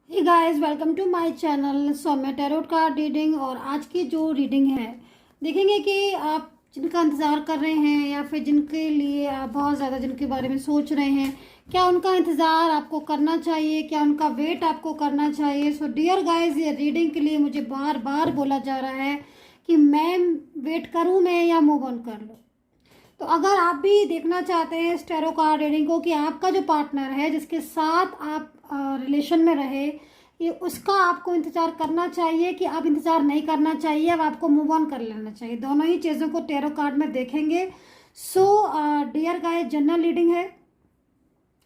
Hey guys, welcome to my channel Saumya tarot card reading. और आज की जो रीडिंग है, देखेंगे कि आप जिनका इंतज़ार कर रहे हैं या फिर जिनके लिए आप बहुत ज़्यादा जिनके बारे में सोच रहे हैं, क्या उनका इंतज़ार आपको करना चाहिए, क्या उनका वेट आपको करना चाहिए। सो डियर गाइस, ये रीडिंग के लिए मुझे बार बार बोला जा रहा है कि मैम वेट करूँ मैं या मूव ऑन कर लूँ। तो अगर आप भी देखना चाहते हैं इस टैरो कार्ड रीडिंग को कि आपका जो पार्टनर है जिसके साथ आप रिलेशन में रहे, ये उसका आपको इंतज़ार करना चाहिए कि आप इंतज़ार नहीं करना चाहिए, अब आपको मूव ऑन कर लेना चाहिए, दोनों ही चीज़ों को टैरो कार्ड में देखेंगे। So dear guys, general reading है,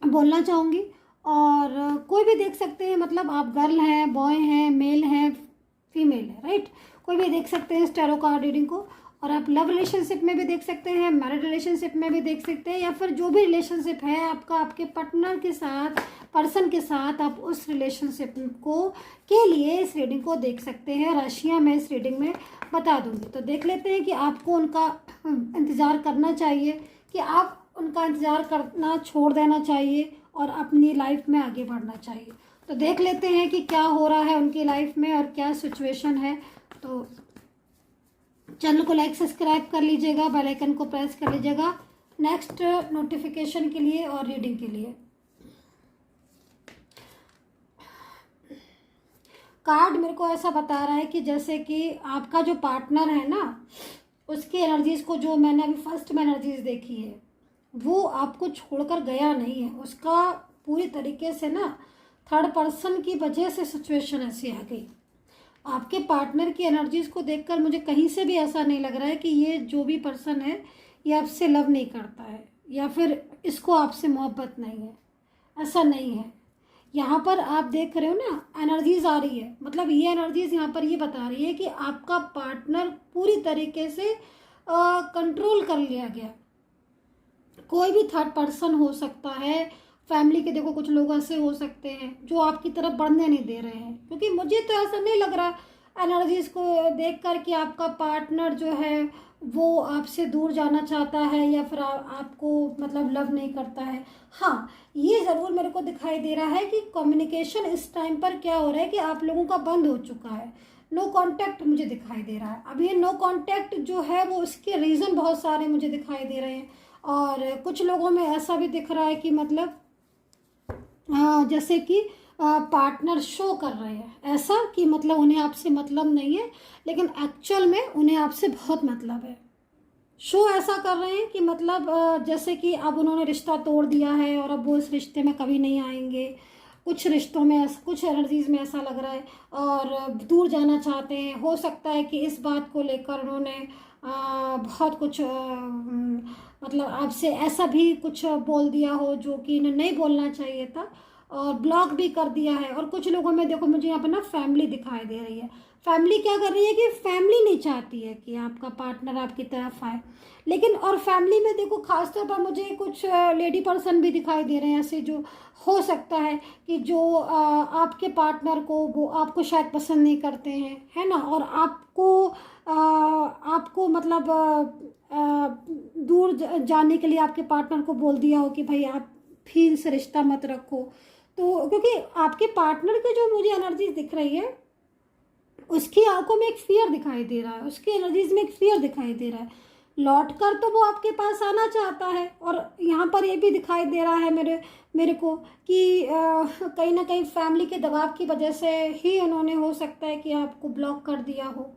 बोलना चाहूँगी। और कोई भी देख सकते हैं, मतलब आप गर्ल हैं, बॉय हैं, मेल हैं, फीमेल है, राइट। कोई भी देख सकते हैं इस टैरो कार्ड रीडिंग को। और आप लव रिलेशनशिप में भी देख सकते हैं, मैरिड रिलेशनशिप में भी देख सकते हैं, या फिर जो भी रिलेशनशिप है आपका आपके पार्टनर के साथ, पर्सन के साथ, आप उस रिलेशनशिप को के लिए इस रीडिंग को देख सकते हैं। राशियाँ मैं इस रीडिंग में बता दूंगी। तो देख लेते हैं कि आपको उनका इंतज़ार करना चाहिए कि आप उनका इंतज़ार करना छोड़ देना चाहिए और अपनी लाइफ में आगे बढ़ना चाहिए। तो देख लेते हैं कि क्या हो रहा है उनकी लाइफ में और क्या सिचुएशन है। तो चैनल को लाइक सब्सक्राइब कर लीजिएगा, बेल आइकन को प्रेस कर लीजिएगा नेक्स्ट नोटिफिकेशन के लिए और रीडिंग के लिए। कार्ड मेरे को ऐसा बता रहा है कि जैसे कि आपका जो पार्टनर है ना, उसकी एनर्जीज को, जो मैंने अभी फर्स्ट में एनर्जीज देखी है, वो आपको छोड़कर गया नहीं है। उसका पूरी तरीके से ना थर्ड पर्सन की वजह से सिचुएशन ऐसी आ गई। आपके पार्टनर की एनर्जीज को देखकर मुझे कहीं से भी ऐसा नहीं लग रहा है कि ये जो भी पर्सन है ये आपसे लव नहीं करता है या फिर इसको आपसे मोहब्बत नहीं है, ऐसा नहीं है। यहाँ पर आप देख रहे हो ना, एनर्जीज आ रही है, मतलब ये एनर्जीज यहाँ पर ये बता रही है कि आपका पार्टनर पूरी तरीके से कंट्रोल कर लिया गया। कोई भी थर्ड पर्सन हो सकता है, फैमिली के देखो कुछ लोग ऐसे हो सकते हैं जो आपकी तरफ बढ़ने नहीं दे रहे हैं, क्योंकि मुझे तो ऐसा नहीं लग रहा एनर्जीज को देख कर कि आपका पार्टनर जो है वो आपसे दूर जाना चाहता है या फिर आपको मतलब लव नहीं करता है। हाँ, ये ज़रूर मेरे को दिखाई दे रहा है कि कम्युनिकेशन इस टाइम पर क्या हो रहा है कि आप लोगों का बंद हो चुका है। नो कांटेक्ट मुझे दिखाई दे रहा है। अब ये नो कांटेक्ट जो है वो उसके रीज़न बहुत सारे मुझे दिखाई दे रहे हैं। और कुछ लोगों में ऐसा भी दिख रहा है कि मतलब जैसे कि पार्टनर शो कर रहे हैं ऐसा कि मतलब उन्हें आपसे मतलब नहीं है, लेकिन एक्चुअल में उन्हें आपसे बहुत मतलब है। शो ऐसा कर रहे हैं कि मतलब जैसे कि अब उन्होंने रिश्ता तोड़ दिया है और अब वो इस रिश्ते में कभी नहीं आएंगे। कुछ रिश्तों में कुछ एनर्जीज में ऐसा लग रहा है और दूर जाना चाहते हैं। हो सकता है कि इस बात को लेकर उन्होंने बहुत कुछ मतलब आपसे ऐसा भी कुछ बोल दिया हो जो कि इन्हें नहीं बोलना चाहिए था, और ब्लॉक भी कर दिया है। और कुछ लोगों में देखो मुझे यहाँ पर ना फैमिली दिखाई दे रही है। फैमिली क्या कर रही है कि फैमिली नहीं चाहती है कि आपका पार्टनर आपकी तरफ आए, लेकिन और फैमिली में देखो खासतौर पर मुझे कुछ लेडी पर्सन भी दिखाई दे रहे हैं ऐसे, जो हो सकता है कि जो आपके पार्टनर को, वो आपको शायद पसंद नहीं करते हैं, है ना। और आपको मतलब दूर जाने के लिए आपके पार्टनर को बोल दिया हो कि भाई आप फिर से रिश्ता मत रखो। तो क्योंकि आपके पार्टनर की जो मुझे एनर्जी दिख रही है, उसकी आंखों में एक फियर दिखाई दे रहा है, उसकी एनर्जीज में एक फियर दिखाई दे रहा है। लौट कर तो वो आपके पास आना चाहता है। और यहाँ पर ये भी दिखाई दे रहा है मेरे को कि कहीं ना कहीं फैमिली के दबाव की वजह से ही उन्होंने, हो सकता है कि आपको ब्लॉक कर दिया हो।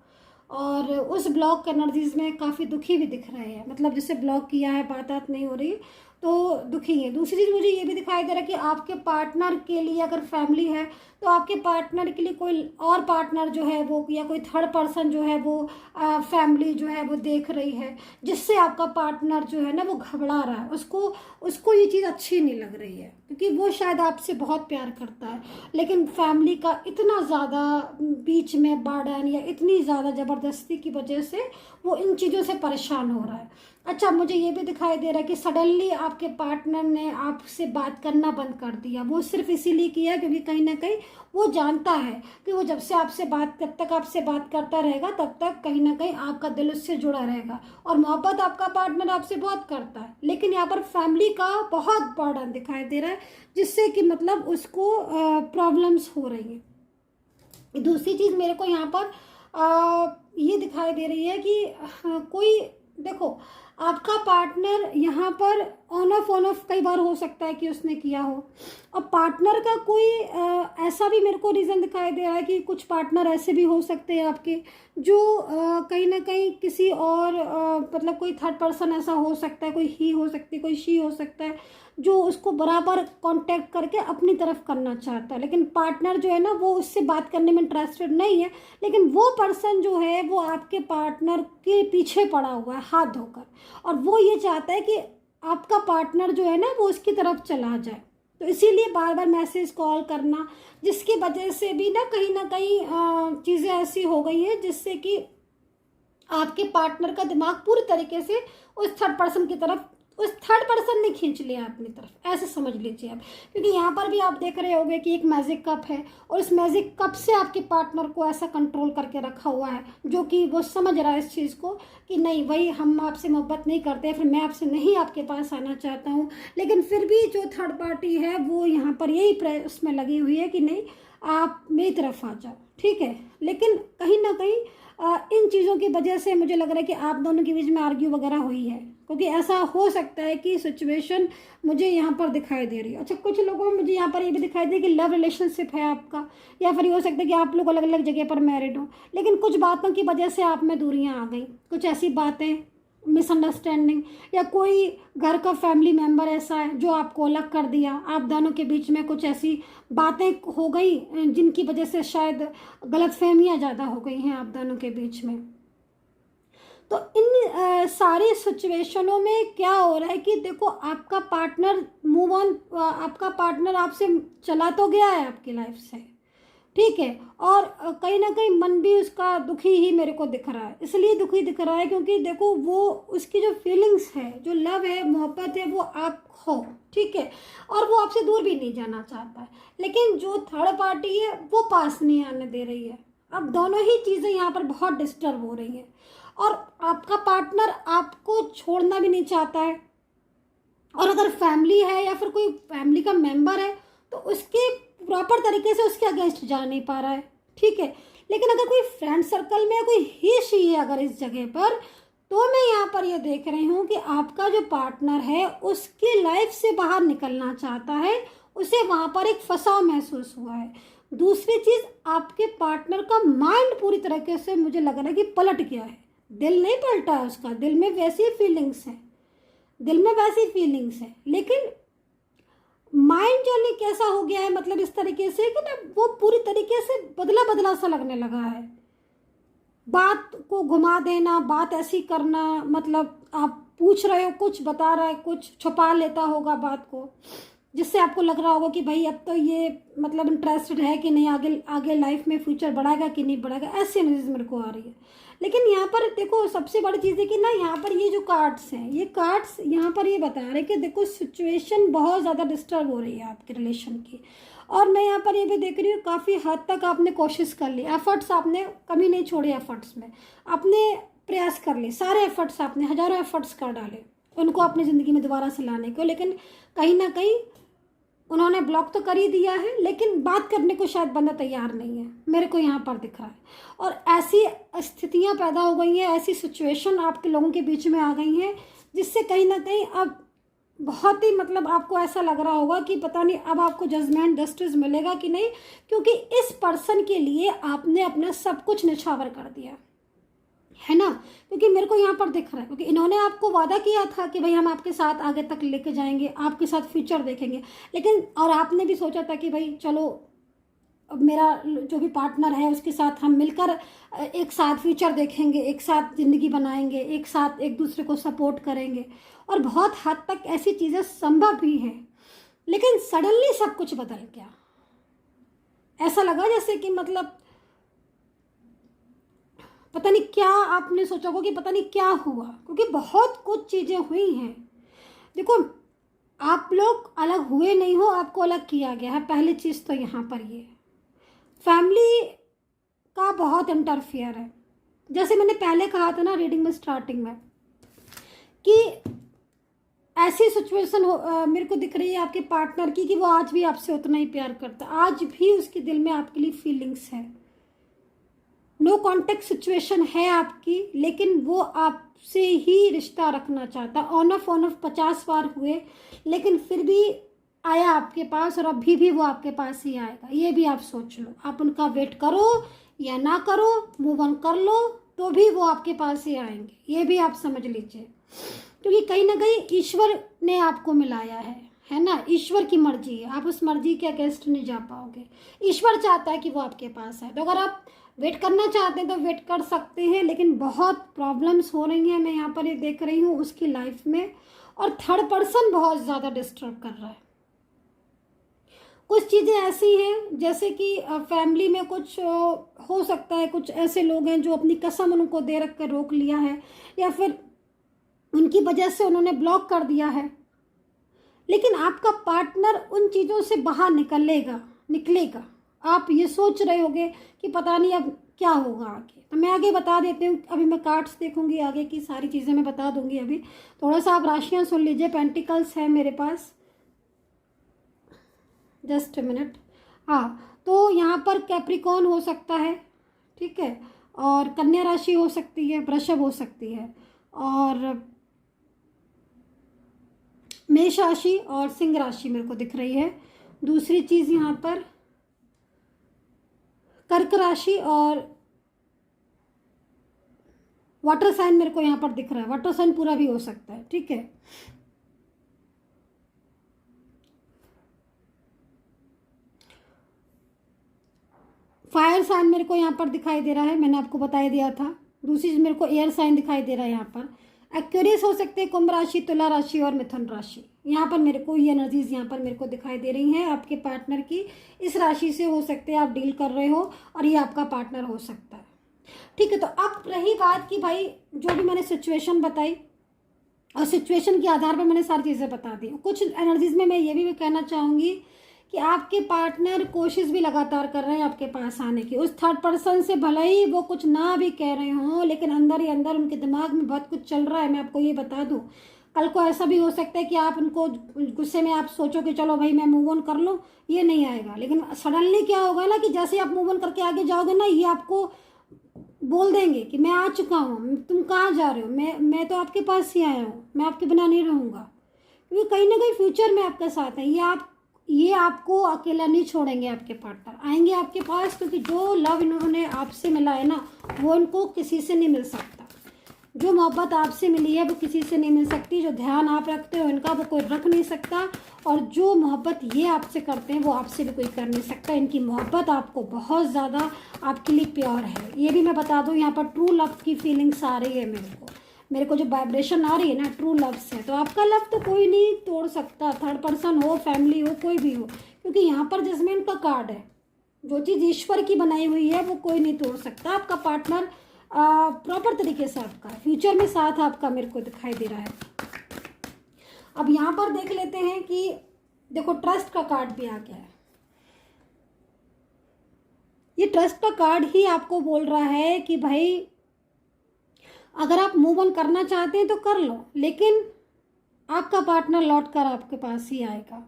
और उस ब्लॉक एनर्जीज में काफ़ी दुखी भी दिख रहे हैं, मतलब जिससे ब्लॉक किया है बात नहीं हो रही तो दुखी है। दूसरी चीज़ मुझे ये भी दिखाई दे रहा है कि आपके पार्टनर के लिए अगर फैमिली है तो आपके पार्टनर के लिए कोई और पार्टनर जो है वो, या कोई थर्ड पर्सन जो है वो फैमिली जो है वो देख रही है, जिससे आपका पार्टनर जो है ना वो घबरा रहा है। उसको ये चीज़ अच्छी नहीं लग रही है, क्योंकि वो शायद आपसे बहुत प्यार करता है, लेकिन फैमिली का इतना ज़्यादा बीच में बर्डन या इतनी ज़्यादा ज़बरदस्ती की वजह से वो इन चीज़ों से परेशान हो रहा है। अच्छा, मुझे ये भी दिखाई दे रहा है कि सडनली आपके पार्टनर ने आपसे बात करना बंद कर दिया। वो सिर्फ इसीलिए किया क्योंकि कहीं ना कहीं वो जानता है कि वो जब से आपसे बात, जब तक आपसे बात करता रहेगा तब तक कहीं ना कहीं आपका दिल उससे जुड़ा रहेगा और मोहब्बत आपका पार्टनर आपसे बहुत करता है। लेकिन यहाँ पर फैमिली का बहुत बर्डन दिखाई दे रहा है, जिससे कि मतलब उसको प्रॉब्लम्स हो रही हैं। दूसरी चीज़ मेरे को यहाँ पर ये दिखाई दे रही है कि कोई, देखो, आपका पार्टनर यहाँ पर ऑन ऑफ कई बार हो सकता है कि उसने किया हो। और पार्टनर का कोई ऐसा भी मेरे को रीज़न दिखाई दे रहा है कि कुछ पार्टनर ऐसे भी हो सकते हैं आपके जो कहीं ना कहीं किसी और मतलब कोई थर्ड पर्सन ऐसा हो सकता है, कोई ही हो सकती है, कोई शी हो सकता है, जो उसको बराबर कांटेक्ट करके अपनी तरफ करना चाहता है। लेकिन पार्टनर जो है ना, वो उससे बात करने में इंटरेस्टेड नहीं है, लेकिन वो पर्सन जो है वो आपके पार्टनर के पीछे पड़ा हुआ है हाथ धोकर, और वो ये चाहता है कि आपका पार्टनर जो है ना वो उसकी तरफ चला जाए। तो इसीलिए बार बार मैसेज कॉल करना, जिसकी वजह से भी ना कहीं चीज़ें ऐसी हो गई हैं जिससे कि आपके पार्टनर का दिमाग पूरी तरीके से उस थर्ड पर्सन की तरफ, उस थर्ड पर्सन ने खींच लिया अपनी तरफ, ऐसे समझ लीजिए आप। क्योंकि यहाँ पर भी आप देख रहे होंगे कि एक मैजिक कप है और इस मैजिक कप से आपके पार्टनर को ऐसा कंट्रोल करके रखा हुआ है, जो कि वो समझ रहा है इस चीज़ को कि नहीं भाई, हम आपसे मोहब्बत नहीं करते, फिर मैं आपसे नहीं आपके पास आना चाहता हूँ। लेकिन फिर भी जो थर्ड पार्टी है वो यहाँ पर यही उसमें लगी हुई है कि नहीं, आप मेरी तरफ आ जाओ, ठीक है। लेकिन कहीं ना कहीं इन चीज़ों की वजह से मुझे लग रहा है कि आप दोनों के बीच में आर्ग्यू वगैरह हुई है, क्योंकि ऐसा हो सकता है कि सिचुएशन मुझे यहाँ पर दिखाई दे रही है। अच्छा, कुछ लोगों में मुझे यहाँ पर ये भी दिखाई दे कि लव रिलेशनशिप है आपका, या फिर ये हो सकता है कि आप लोग अलग अलग जगह पर मैरिड हो, लेकिन कुछ बातों की वजह से आप में दूरियाँ आ गई, कुछ ऐसी बातें, मिसअंडरस्टैंडिंग, या कोई घर का फैमिली मेम्बर ऐसा है जो आपको अलग कर दिया, आप दोनों के बीच में कुछ ऐसी बातें हो गई जिनकी वजह से शायद गलतफहमियां ज़्यादा हो गई हैं आप दोनों के बीच में। तो इन सारी सिचुएशनों में क्या हो रहा है कि देखो, आपका पार्टनर मूव ऑन, आपका पार्टनर आपसे चला तो गया है आपकी लाइफ से, ठीक है, और कहीं ना कहीं मन भी उसका दुखी ही मेरे को दिख रहा है। इसलिए दुखी दिख रहा है क्योंकि देखो, वो उसकी जो फीलिंग्स है, जो लव है, मोहब्बत है, वो आप हो, ठीक है, और वो आपसे दूर भी नहीं जाना चाहता है। लेकिन जो थर्ड पार्टी है वो पास नहीं आने दे रही है। अब दोनों ही चीज़ें यहाँ पर बहुत डिस्टर्ब हो रही हैं, और आपका पार्टनर आपको छोड़ना भी नहीं चाहता है, और अगर फैमिली है या फिर कोई फैमिली का मेंबर है तो उसके प्रॉपर तरीके से उसके अगेंस्ट जा नहीं पा रहा है, ठीक है। लेकिन अगर कोई फ्रेंड सर्कल में कोई ही शी है अगर इस जगह पर, तो मैं यहाँ पर ये देख रही हूँ कि आपका जो पार्टनर है उसकी लाइफ से बाहर निकलना चाहता है, उसे वहाँ पर एक फंसाव महसूस हुआ है। दूसरी चीज़, आपके पार्टनर का माइंड पूरी तरीके से मुझे लग रहा है कि पलट गया है। दिल नहीं पलटा है उसका, दिल में वैसी फीलिंग्स है, दिल में वैसी फीलिंग्स है, लेकिन माइंड जो नहीं कैसा हो गया है, मतलब इस तरीके से कि ना वो पूरी तरीके से बदला बदला सा लगने लगा है। बात को घुमा देना, बात ऐसी करना, मतलब आप पूछ रहे हो कुछ, बता रहा है कुछ, छुपा लेता होगा बात को, जिससे आपको लग रहा होगा कि भाई अब तो ये मतलब इंटरेस्टेड है कि नहीं, आगे आगे लाइफ में फ्यूचर बढ़ाएगा कि नहीं बढ़ाएगा, ऐसी एनर्जी मेरे को आ रही है। लेकिन यहाँ पर देखो, सबसे बड़ी चीज़ है कि ना, यहाँ पर ये जो कार्ड्स हैं, ये कार्ड्स यहाँ पर ये बता रहे हैं कि देखो, सिचुएशन बहुत ज़्यादा डिस्टर्ब हो रही है आपके रिलेशन की। और मैं यहाँ पर ये भी देख रही हूँ काफ़ी हद तक आपने कोशिश कर ली, एफर्ट्स आपने कमी नहीं छोड़ी, एफर्ट्स में आपने प्रयास कर लिए, सारे एफर्ट्स आपने, हज़ारों एफर्ट्स कर डाले उनको अपनी ज़िंदगी में दोबारा से लाने को, लेकिन कहीं ना कहीं उन्होंने ब्लॉक तो कर ही दिया है, लेकिन बात करने को शायद बंदा तैयार नहीं है, मेरे को यहाँ पर दिख रहा है। और ऐसी स्थितियाँ पैदा हो गई हैं, ऐसी सिचुएशन आपके लोगों के बीच में आ गई हैं, जिससे कहीं ना कहीं अब बहुत ही मतलब आपको ऐसा लग रहा होगा कि पता नहीं अब आपको जजमेंट, जस्टिस मिलेगा कि नहीं, क्योंकि इस पर्सन के लिए आपने अपना सब कुछ निछावर कर दिया है ना। क्योंकि मेरे को यहाँ पर दिख रहा है, क्योंकि इन्होंने आपको वादा किया था कि भाई हम आपके साथ आगे तक लेके जाएंगे, आपके साथ फ्यूचर देखेंगे, लेकिन और आपने भी सोचा था कि भाई चलो, अब मेरा जो भी पार्टनर है उसके साथ हम मिलकर एक साथ फ्यूचर देखेंगे, एक साथ ज़िंदगी बनाएंगे, एक साथ एक दूसरे को सपोर्ट करेंगे, और बहुत हद तक ऐसी चीज़ें संभव भी हैं। लेकिन सडनली सब कुछ बदल गया, ऐसा लगा जैसे कि मतलब पता नहीं क्या आपने सोचा होगा कि पता नहीं क्या हुआ, क्योंकि बहुत कुछ चीज़ें हुई हैं। देखो, आप लोग अलग हुए नहीं हो, आपको अलग किया गया है। पहली चीज़ तो यहाँ पर ये फैमिली का बहुत इंटरफियर है। जैसे मैंने पहले कहा था ना रीडिंग में स्टार्टिंग में कि ऐसी सिचुएशन मेरे को दिख रही है आपके पार्टनर की कि वो आज भी आपसे उतना ही प्यार करता है, आज भी उसके दिल में आपके लिए फीलिंग्स है। नो कॉन्टेक्ट सिचुएशन है आपकी, लेकिन वो आपसे ही रिश्ता रखना चाहता। ऑन ऑफ 50 बार हुए, लेकिन फिर भी आया आपके पास, और अभी भी वो आपके पास ही आएगा। ये भी आप सोच लो, आप उनका वेट करो या ना करो, मूव ऑन कर लो, तो भी वो आपके पास ही आएंगे। ये भी आप समझ लीजिए, क्योंकि कहीं ना कहीं ईश्वर ने आपको मिलाया है ना। ईश्वर की मर्जी है, आप उस मर्जी के अगेंस्ट नहीं जा पाओगे। ईश्वर चाहता है कि वो आपके पास है, तो अगर आप वेट करना चाहते हैं तो वेट कर सकते हैं। लेकिन बहुत प्रॉब्लम्स हो रही हैं, मैं यहाँ पर ये देख रही हूँ उसकी लाइफ में, और थर्ड पर्सन बहुत ज़्यादा डिस्टर्ब कर रहा है। कुछ चीज़ें ऐसी हैं जैसे कि फैमिली में कुछ हो सकता है, कुछ ऐसे लोग हैं जो अपनी कसम उनको दे रख कर रोक लिया है, या फिर उनकी वजह से उन्होंने ब्लॉक कर दिया है। लेकिन आपका पार्टनर उन चीज़ों से बाहर निकलेगा। आप ये सोच रहे होगे कि पता नहीं अब क्या होगा आगे, तो मैं आगे बता देती हूँ। अभी मैं कार्ड्स देखूंगी, आगे की सारी चीज़ें मैं बता दूंगी। अभी थोड़ा सा आप राशियाँ सुन लीजिए। पेंटिकल्स है मेरे पास, जस्ट मिनट। हाँ, तो यहाँ पर कैप्रिकॉन हो सकता है, ठीक है, और कन्या राशि हो सकती है, वृषभ हो सकती है, और मेष राशि और सिंह राशि मेरे को दिख रही है। दूसरी चीज़ यहाँ पर कर्क राशि और वाटर साइन मेरे को यहाँ पर दिख रहा है। वाटर साइन पूरा भी हो सकता है, ठीक है। फायर साइन मेरे को यहाँ पर दिखाई दे रहा है, मैंने आपको बता ही दिया था। दूसरी चीज मेरे को एयर साइन दिखाई दे रहा है यहाँ पर। एक्वेरियस हो सकते हैं, कुंभ राशि, तुला राशि और मिथुन राशि। यहाँ पर मेरे को ये एनर्जीज यहाँ पर मेरे को दिखाई दे रही हैं आपके पार्टनर की। इस राशि से हो सकते हैं आप डील कर रहे हो, और ये आपका पार्टनर हो सकता है, ठीक है। तो अब रही बात कि भाई जो भी मैंने सिचुएशन बताई, और सिचुएशन के आधार पर मैंने सारी चीज़ें बता दी। कुछ एनर्जीज में मैं ये भी कहना चाहूँगी कि आपके पार्टनर कोशिश भी लगातार कर रहे हैं आपके पास आने की। उस थर्ड पर्सन से भले ही वो कुछ ना भी कह रहे हों, लेकिन अंदर ही अंदर उनके दिमाग में बहुत कुछ चल रहा है। मैं आपको ये बता दूं, कल को ऐसा भी हो सकता है कि आप उनको गुस्से में आप सोचो कि चलो भाई मैं मूव ऑन कर लूँ, ये नहीं आएगा। लेकिन सडनली क्या होगा ना कि जैसे आप मूव ऑन करके आगे जाओगे ना, ये आपको बोल देंगे कि मैं आ चुका हूँ, तुम कहाँ जा रहे हो, मैं तो आपके पास ही आया हूँ, मैं आपके बिना नहीं रहूँगा। क्योंकि कहीं ना कहीं फ्यूचर में आपके साथ है। ये आपको अकेला नहीं छोड़ेंगे, आपके पार्टनर आएंगे आपके पास, क्योंकि जो लव इन्होंने आपसे मिला है ना, वो इनको किसी से नहीं मिल सकता। जो मोहब्बत आपसे मिली है वो किसी से नहीं मिल सकती। जो ध्यान आप रखते हो इनका वो कोई रख नहीं सकता, और जो मोहब्बत ये आपसे करते हैं वो आपसे भी कोई कर नहीं सकता। इनकी मोहब्बत आपको बहुत ज़्यादा आपके लिए प्योर है। ये भी मैं बता दूँ, यहाँ पर ट्रू लव की फीलिंग्स आ रही है मेरे को जो वाइब्रेशन आ रही है ना, ट्रू लव से। तो आपका लव तो कोई नहीं तोड़ सकता, थर्ड पर्सन हो, फैमिली हो, कोई भी हो, क्योंकि यहाँ पर जजमेंट का कार्ड है। जो चीज़ ईश्वर की बनाई हुई है वो कोई नहीं तोड़ सकता। आपका पार्टनर प्रॉपर तरीके से आपका फ्यूचर में साथ आपका मेरे को दिखाई दे रहा है। अब यहाँ पर देख लेते हैं कि देखो ट्रस्ट का कार्ड भी आ गया है। ये ट्रस्ट का कार्ड ही आपको बोल रहा है कि भाई अगर आप मूव ऑन करना चाहते हैं तो कर लो, लेकिन आपका पार्टनर लौट कर आपके पास ही आएगा,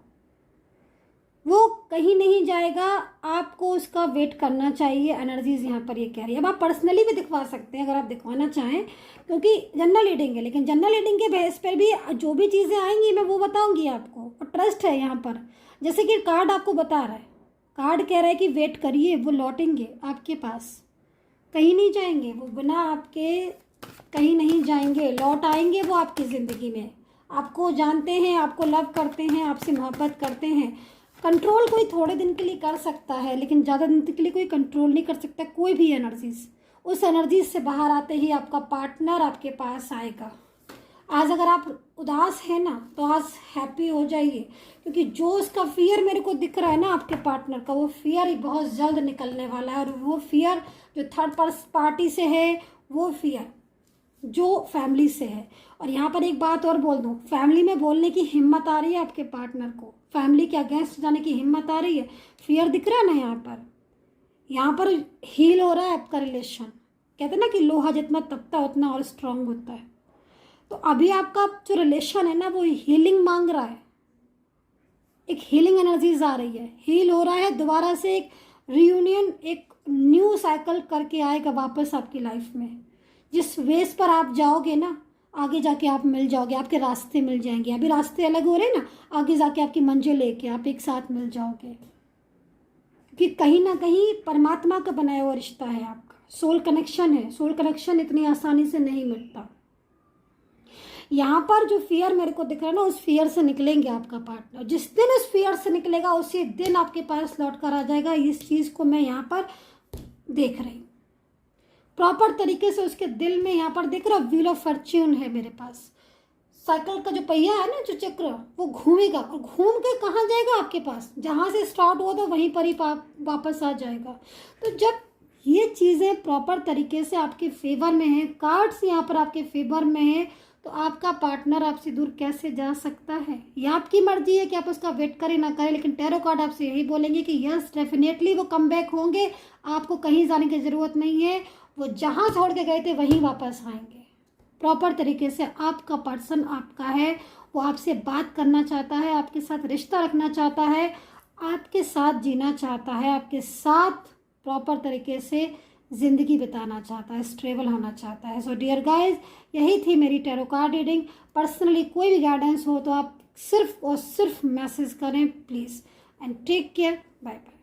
वो कहीं नहीं जाएगा। आपको उसका वेट करना चाहिए, एनर्जीज यहाँ पर ये कह रही है। अब आप पर्सनली भी दिखवा सकते हैं अगर आप दिखवाना चाहें, क्योंकि जनरल रीडिंग है, लेकिन जनरल रीडिंग के बेस पर भी जो भी चीज़ें आएंगी मैं वो बताऊंगी आपको। और ट्रस्ट है यहाँ पर, जैसे कि कार्ड आपको बता रहा है, कार्ड कह रहा है कि वेट करिए, वो लौटेंगे आपके पास, कहीं नहीं जाएंगे वो, बिना आपके कहीं नहीं जाएंगे, लौट आएंगे वो आपकी ज़िंदगी में। आपको जानते हैं, आपको लव करते हैं, आपसे मोहब्बत करते हैं। कंट्रोल कोई थोड़े दिन के लिए कर सकता है, लेकिन ज़्यादा दिन के लिए कोई कंट्रोल नहीं कर सकता कोई भी एनर्जीज। उस एनर्जीज से बाहर आते ही आपका पार्टनर आपके पास आएगा। आज अगर आप उदास हैं ना, तो आज हैप्पी हो जाइए, क्योंकि जो उसका फियर मेरे को दिख रहा है ना आपके पार्टनर का, वो फियर ही बहुत जल्द निकलने वाला है। और वो फियर जो थर्ड पार्टी से है वो फियर जो फैमिली से है। और यहाँ पर एक बात और बोल दूँ, फैमिली में बोलने की हिम्मत आ रही है आपके पार्टनर को, फैमिली के अगेंस्ट जाने की हिम्मत आ रही है, फियर दिख रहा है ना यहाँ पर हील हो रहा है आपका रिलेशन। कहते हैं ना कि लोहा जितना तपता उतना और स्ट्रांग होता है। तो अभी आपका जो रिलेशन है ना वो हीलिंग मांग रहा है, एक हीलिंग एनर्जीज आ रही है, हील हो रहा है, दोबारा से एक रियूनियन, एक न्यू साइकिल करके आएगा वापस आपकी लाइफ में। जिस वेस पर आप जाओगे ना, आगे जाके आप मिल जाओगे, आपके रास्ते मिल जाएंगे। अभी रास्ते अलग हो रहे हैं ना, आगे जाके आपकी मंजिल लेके आप एक साथ मिल जाओगे, कि कहीं ना कहीं परमात्मा का बनाया हुआ रिश्ता है आपका, सोल कनेक्शन है। सोल कनेक्शन इतनी आसानी से नहीं मिटता। यहाँ पर जो फियर मेरे को दिख रहा है ना, उस फियर से निकलेंगे आपका पार्टनर। जिस दिन उस फियर से निकलेगा उसी दिन आपके पास लौट कर आ जाएगा। इस चीज़ को मैं यहाँ पर देख रही हूँ प्रॉपर तरीके से। उसके दिल में यहाँ पर देख रहा, व्हील ऑफ फॉर्च्यून है मेरे पास। साइकिल का जो पहिया है ना, जो चक्र, वो घूमेगा और घूम के कहाँ जाएगा आपके पास, जहाँ से स्टार्ट हुआ था वहीं पर ही वापस आ जाएगा। तो जब ये चीज़ें प्रॉपर तरीके से आपके फेवर में है, कार्ड्स यहाँ पर आपके फेवर में है, तो आपका पार्टनर आपसे दूर कैसे जा सकता है? ये आपकी मर्जी है कि आप उसका वेट करें ना करें, लेकिन टैरो कार्ड आपसे यही बोलेंगे कि यस डेफिनेटली वो कम बैक होंगे। आपको कहीं जाने की ज़रूरत नहीं है, वो जहाँ छोड़ के गए थे वहीं वापस आएंगे। प्रॉपर तरीके से आपका पर्सन आपका है, वो आपसे बात करना चाहता है, आपके साथ रिश्ता रखना चाहता है, आपके साथ जीना चाहता है, आपके साथ प्रॉपर तरीके से ज़िंदगी बिताना चाहता है, स्टेबल होना चाहता है। सो डियर गाइज, यही थी मेरी टैरो कार्ड रीडिंग। पर्सनली कोई भी गाइडेंस हो तो आप सिर्फ और सिर्फ मैसेज करें please. And take care, bye bye.